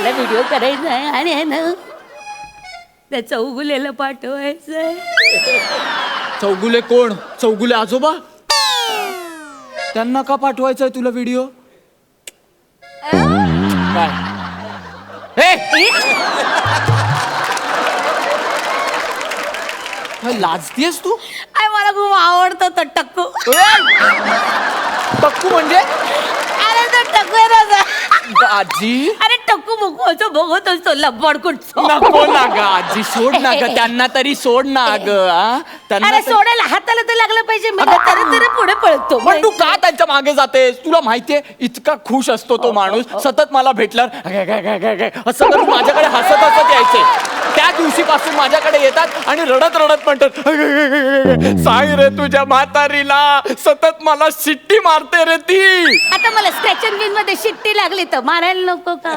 मला व्हिडिओ करायचा आहे आणि आहे ना त्या चौगुलेला पाठवायचंय. चौगुले कोण? चौगुले आजोबा? त्यांना का पाठवायचंय तुला व्हिडिओ? काय? लाजतीयस तू? आय मला खूप आवडतं तो टक्कू. टक्कू म्हणजे? अरे तो टक्कू आहे ना. आजी अरे टक्कू बघू असं बघत असतो लब्बड कुठचं. नको ना ग आजी, सोड ना ग त्यांना तरी, सोड ना ग. अरे सोडायला हाताला तर लागलं पाहिजे. मी तर पुढे पळतो. पण तू का त्यांच्या मागे जातेस? तुला माहितीये इतका खुश असतो तो माणूस, सतत मला भेटल्यावर असं करून माझ्याकडे हसत हसत यायचे. त्या दिवशीपासून माझ्याकडे येतात आणि रडत रडत म्हणतात, सांग रे तुझ्या म्हातारीला, सतत मला शिट्टी मारते रे ती. आता मला स्क्रॅच अँड विन मध्ये शिट्टी लागली तर मारायला नको का?